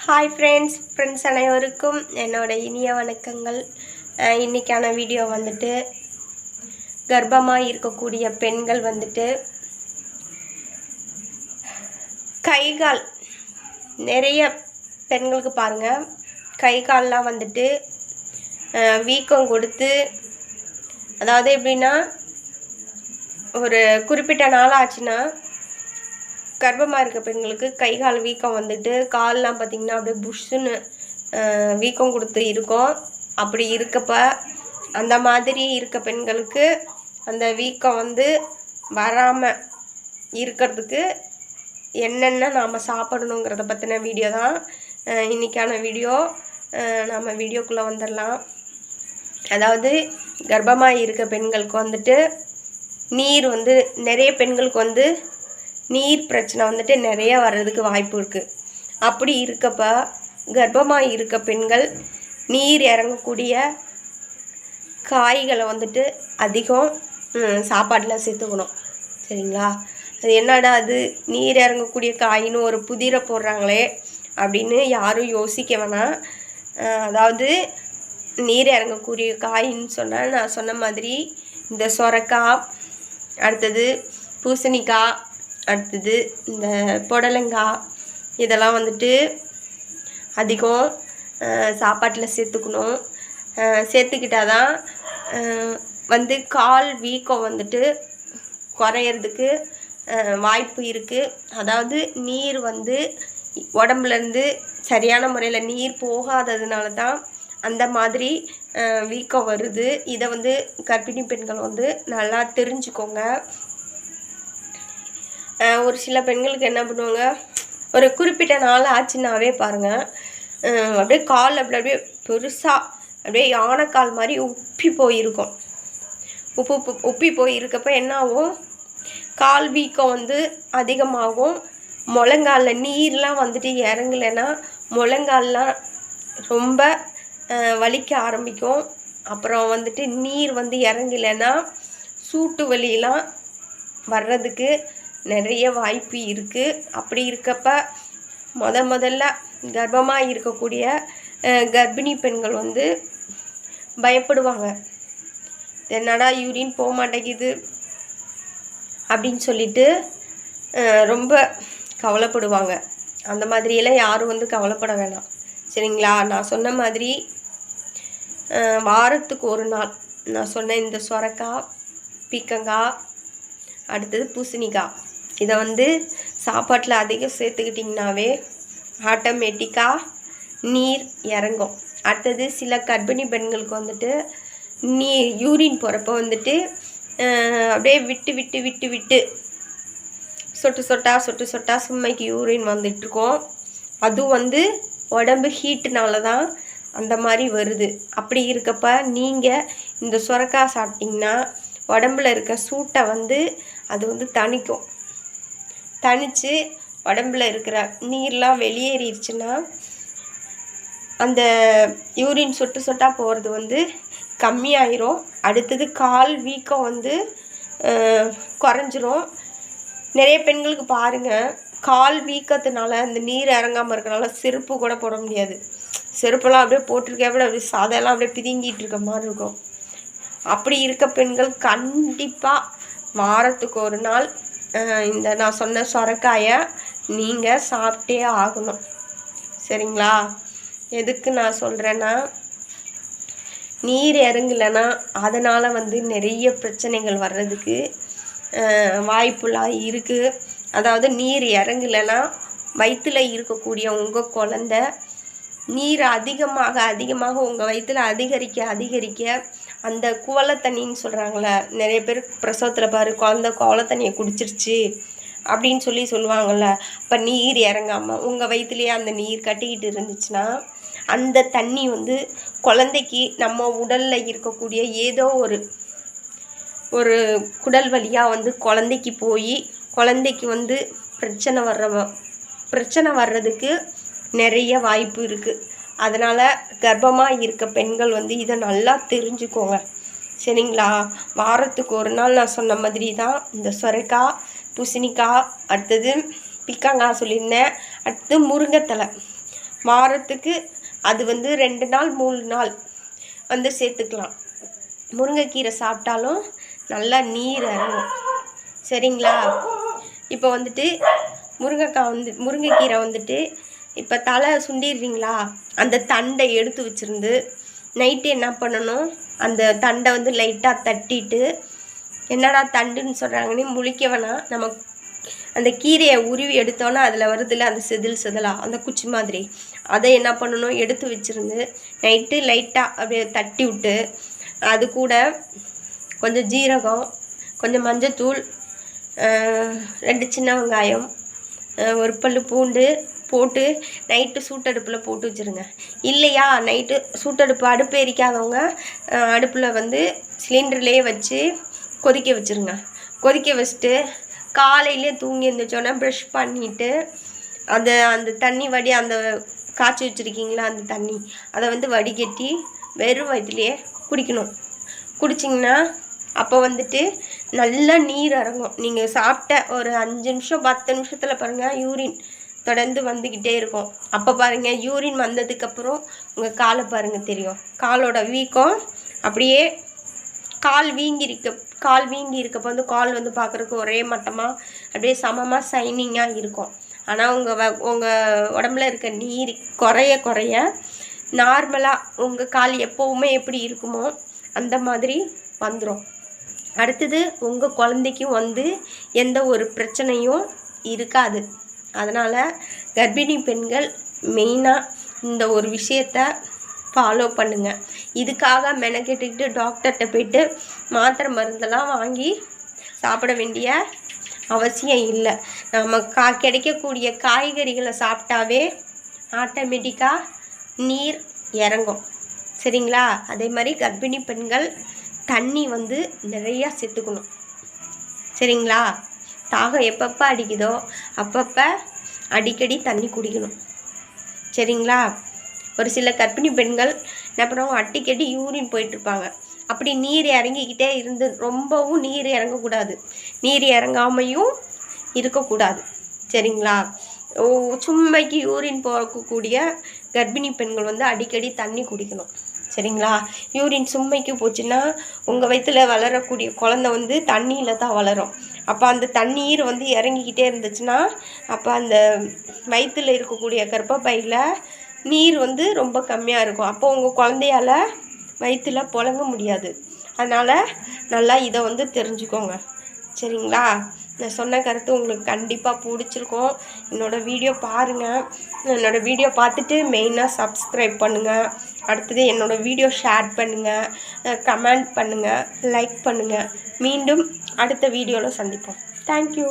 Hi friends அனைவருக்கும் என்னோட இனிய வணக்கங்கள். இன்றைக்கான வீடியோ வந்துட்டு கர்ப்பமாக இருக்கக்கூடிய பெண்கள் வந்துட்டு கை கால் நிறைய பெண்களுக்கு பாருங்கள், கை கால்லாம் வந்துட்டு வீக்கம் கொடுத்து, அதாவது எப்படின்னா ஒரு குறிப்பிட்ட நாள் ஆச்சுன்னா கர்ப்பமாக இருக்க பெண்களுக்கு கை கால் வீக்கம் வந்துட்டு கால்லாம் பார்த்திங்கன்னா அப்படியே புஷ்ஷுன்னு வீக்கம் கொடுத்து இருக்கும். அப்படி இருக்கப்ப அந்த மாதிரி இருக்க பெண்களுக்கு அந்த வீக்கம் வந்து வராமல் இருக்கிறதுக்கு என்னென்ன நாம் சாப்பிடணுங்கிறத பற்றின வீடியோ தான் இன்றைக்கான வீடியோ. நம்ம வீடியோக்குள்ளே வந்துடலாம். அதாவது கர்ப்பமாக இருக்க பெண்களுக்கு வந்துட்டு நீர் வந்து நிறைய பெண்களுக்கு வந்து நீர் பிரச்சனை வந்துட்டு நிறைய வர்றதுக்கு வாய்ப்பு இருக்குது. அப்படி இருக்கப்ப கர்ப்பமாக இருக்க பெண்கள் நீர் இறங்கக்கூடிய காய்களை வந்துட்டு அதிகம் சாப்பாட்டில் சேர்த்துக்கணும். சரிங்களா? அது என்னடா அது நீர் இறங்கக்கூடிய காயின்னு ஒரு புதிரை போடுறாங்களே அப்படின்னு யாரும் யோசிக்க வேணாம். அதாவது நீர் இறங்கக்கூடிய காயின்னு சொன்னால் நான் சொன்ன மாதிரி இந்த சொரக்காய், அடுத்தது பூசணிக்காய், அடுத்தது இந்த புடலங்காய், இதெல்லாம் வந்துட்டு அதிகம் சாப்பாட்டில் சேர்த்துக்கணும். சேர்த்துக்கிட்டால் தான் வந்து கால் வீக்கம் வந்துட்டு குறையிறதுக்கு வாய்ப்பு இருக்குது. அதாவது நீர் வந்து உடம்புலேருந்து சரியான முறையில் நீர் போகாததுனால தான் அந்த மாதிரி வீக்கம் வருது. இதை வந்து கர்ப்பிணி பெண்கள் வந்து நல்லா தெரிஞ்சுக்கோங்க. ஒரு சில பெண்களுக்கு என்ன பண்ணுவாங்க, ஒரு குறிப்பிட்ட நாள் ஆச்சுன்னாவே பாருங்கள், அப்படியே கால் அப்படியே பெருசாக அப்படியே யானைக்கால் மாதிரி உப்பி போயிருக்கும். உப்பி போயிருக்கப்ப என்ன ஆகும், கால் வீக்கம் வந்து அதிகமாகும். முழங்காலில் நீர்லாம் வந்துட்டு இறங்கலைன்னா முழங்கால்லாம் ரொம்ப வலிக்க ஆரம்பிக்கும். அப்புறம் வந்துட்டு நீர் வந்து இறங்கலைன்னா சூட்டு வலியெல்லாம் வர்றதுக்கு நிறைய வாய்ப்பு இருக்குது. அப்படி இருக்கப்ப முதல்ல கர்ப்பமாக இருக்கக்கூடிய கர்ப்பிணி பெண்கள் வந்து பயப்படுவாங்க. என்னடா யூரின் போக மாட்டேங்குது அப்படின்னு சொல்லிட்டு ரொம்ப கவலைப்படுவாங்க. அந்த மாதிரியெல்லாம் யாரும் வந்து கவலைப்பட வேணாம். சரிங்களா? நான் சொன்ன மாதிரி வாரத்துக்கு ஒரு நாள் நான் சொன்ன இந்த சொரக்காய், பீக்கங்காய், அடுத்தது பூசணிக்காய், இதை வந்து சாப்பாட்டில் அதிகம் சேர்த்துக்கிட்டிங்கனாவே ஆட்டோமேட்டிக்காக நீர் இறங்கும். அடுத்தது சில கர்ப்பிணி பெண்களுக்கு வந்துட்டு யூரின் போகிறப்ப வந்துட்டு அப்படியே விட்டு விட்டு விட்டு விட்டு சொட்டு சொட்டா சும்மைக்கு யூரின் வந்துட்டுருக்கோம். அதுவும் வந்து உடம்பு ஹீட்டுனால தான் அந்த மாதிரி வருது. அப்படி இருக்கப்ப நீங்கள் இந்த சுரக்காய் சாப்பிட்டிங்கன்னா உடம்புல இருக்க சூட்டை வந்து அது வந்து தணித்து உடம்புல இருக்கிற நீர்லாம் வெளியேறிடுச்சுன்னா அந்த யூரின் சொட்டாக போகிறது வந்து கம்மியாயிரும். அடுத்தது கால் வீக்கம் வந்து குறைஞ்சிரும். நிறைய பெண்களுக்கு பாருங்கள், கால் வீக்கத்தினால அந்த நீர் இறங்காமல் இருக்கிறனால செருப்பு கூட போட முடியாது. செருப்பெல்லாம் அப்படியே போட்டிருக்கே அப்படியே சாதெல்லாம் அப்படியே பிதுங்கிட்டு இருக்க மாதிரி இருக்கும். அப்படி இருக்க பெண்கள் கண்டிப்பாக வாரத்துக்கு ஒரு நாள் இந்த நான் சொன்ன சொரக்காயை நீங்கள் சாப்பிட்டே ஆகணும். சரிங்களா? எதுக்கு நான் சொல்கிறேன்னா, நீர் இறங்கலைன்னா அதனால் வந்து நிறைய பிரச்சனைகள் வர்றதுக்கு வாய்ப்புலாம் இருக்குது. அதாவது நீர் இறங்கலைன்னா வயிற்றில் இருக்கக்கூடிய உங்கள் குழந்த நீர் அதிகமாக உங்கள் வயிற்றில் அதிகரிக்க அந்த குவளை தண்ணின்னு சொல்கிறாங்களே, நிறைய பேர் பிரசவத்தில் பாரு குழந்த குவளை தண்ணியை குடிச்சிருச்சு அப்படின்னு சொல்லுவாங்கள்ல. இப்போ நீர் இறங்காமல் உங்கள் வயிற்றுலேயே அந்த நீர் கட்டிக்கிட்டு இருந்துச்சுன்னா அந்த தண்ணி வந்து குழந்தைக்கு நம்ம உடலில் இருக்கக்கூடிய ஏதோ ஒரு குடல் வழியாக வந்து குழந்தைக்கு போய் குழந்தைக்கு வந்து பிரச்சனை வர்றதுக்கு நிறைய வாய்ப்பு இருக்குது. அதனால் கர்ப்பமாக இருக்க பெண்கள் வந்து இதை நல்லா தெரிஞ்சுக்கோங்க. சரிங்களா? வாரத்துக்கு ஒரு நாள் நான் சொன்ன மாதிரி தான் இந்த சொரைக்காய், பூசணிக்காய், அடுத்தது பிக்காங்காய் சொல்லியிருந்தேன். அடுத்து முருங்கைத்தலை. வாரத்துக்கு அது வந்து 2 நாள் 3 நாள் வந்து சேர்த்துக்கலாம். முருங்கைக்கீரை சாப்பிட்டாலும் நல்லா நீர் இறங்கும். சரிங்களா? இப்போ வந்துட்டு முருங்கைக்கீரை வந்துட்டு இப்போ தலை சுண்டிடுறீங்களா, அந்த தண்டை எடுத்து வச்சுருந்து நைட்டு என்ன பண்ணணும், அந்த தண்டை வந்து லைட்டாக தட்டிட்டு, என்னடா தண்டுன்னு சொல்கிறாங்கன்னு முழிக்க வேணாம். நம்ம அந்த கீரையை உருவி எடுத்தோன்னா அதில் வருதில்ல அந்த செதிலாக அந்த குச்சி மாதிரி, அதை என்ன பண்ணணும் எடுத்து வச்சுருந்து நைட்டு லைட்டாக அப்படியே தட்டி விட்டு, அது கூட கொஞ்சம் ஜீரகம், கொஞ்சம் மஞ்சத்தூள், 2 சின்ன வெங்காயம், ஒரு பல்லு பூண்டு போட்டு நைட்டு சூட்டடுப்பில் போட்டு வச்சுருங்க. இல்லையா நைட்டு சூட்டடுப்பு அடுப்பு எரிக்காதவங்க அடுப்பில் வந்து சிலிண்டர்லேயே வச்சு கொதிக்க வச்சுருங்க. கொதிக்க வச்சுட்டு காலையிலே தூங்கி எழுந்திரிச்சோன்னா ப்ரஷ் பண்ணிவிட்டு அந்த தண்ணி அந்த காய்ச்சி வச்சுருக்கீங்களா அந்த தண்ணி, அதை வந்து வடிகட்டி வெறும் வயிற்றுலையே குடிக்கணும். குடிச்சிங்கன்னா அப்போ வந்துட்டு நல்லா நீர் இறங்கும். நீங்கள் சாப்பிட்ட ஒரு 5 நிமிஷம் 10 நிமிஷத்தில் பாருங்கள் யூரின் தொடர்ந்து வந்துக்கிட்டே இருக்கும். அப்போ பாருங்கள் யூரின் வந்ததுக்கப்புறம் உங்கள் காலை பாருங்கள் தெரியும். காலோட வீக்கம் அப்படியே கால் வீங்கி இருக்கப்போ வந்து கால் வந்து பார்க்குறதுக்கு ஒரே மட்டமாக அப்படியே சமமாக சைனிங்காக இருக்கும். ஆனால் உங்கள் உடம்புல இருக்க நீர் குறைய நார்மலாக உங்கள் கால் எப்போவுமே எப்படி இருக்குமோ அந்த மாதிரி வந்துடும். அடுத்தது உங்கள் குழந்தைக்கும் வந்து எந்த ஒரு பிரச்சனையும் இருக்காது. அதனால் கர்ப்பிணி பெண்கள் மெயினாக இந்த ஒரு விஷயத்தை ஃபாலோ பண்ணுங்கள். இதுக்காக மெனக்கெட்டுக்கிட்டு டாக்டர்கிட்ட போய்ட்டு மாத்திரை மருந்தெல்லாம் வாங்கி சாப்பிட வேண்டிய அவசியம் இல்லை. நம்ம கிடைக்கக்கூடிய காய்கறிகளை சாப்பிட்டாவே ஆட்டோமேட்டிக்காக நீர் இறங்கும். சரிங்களா? அதே மாதிரி கர்ப்பிணி பெண்கள் தண்ணி வந்து நிறையா சேர்த்துக்கணும். சரிங்களா? தாகம் எப்பப்போ அடிக்குதோ அப்பப்போ அடிக்கடி தண்ணி குடிக்கணும். சரிங்களா? ஒரு சில கர்ப்பிணி பெண்கள் என்ன பண்ணுவாங்க, அடிக்கடி யூரின் போயிட்டுருப்பாங்க. அப்படி நீர் இறங்கிக்கிட்டே இருந்து ரொம்பவும் நீர் இறங்கக்கூடாது, நீர் இறங்காமையும் இருக்கக்கூடாது. சரிங்களா? சும்மைக்கு யூரின் போகக்கூடிய கர்ப்பிணி பெண்கள் வந்து அடிக்கடி தண்ணி குடிக்கணும். சரிங்களா? யூரின் சும்மைக்கு போச்சுன்னா உங்கள் வயிற்றில் வளரக்கூடிய குழந்தை வந்து தண்ணியில் தான் வளரும். அப்போ அந்த தண்ணீர் வந்து இறங்கிக்கிட்டே இருந்துச்சுன்னா அப்போ அந்த வயிற்றில் இருக்கக்கூடிய கர்ப்பப்பையில் நீர் வந்து ரொம்ப கம்மியாக இருக்கும். அப்போ உங்கள் குழந்தையால் வயிற்றில் புழங்க முடியாது. அதனால் நல்லா இதை வந்து தெரிஞ்சுக்கோங்க. சரிங்களா? நான் சொன்ன கருத்து உங்களுக்கு கண்டிப்பாக பிடிச்சிருக்கும். என்னோடய வீடியோ பாருங்கள். என்னோடய வீடியோ பார்த்துட்டு மெயினாக சப்ஸ்கிரைப் பண்ணுங்கள். அடுத்தது என்னோடய வீடியோ ஷேர் பண்ணுங்கள், கமெண்ட் பண்ணுங்கள், லைக் பண்ணுங்கள். மீண்டும் அடுத்த வீடியோவில் சந்திப்போம். தேங்க்யூ.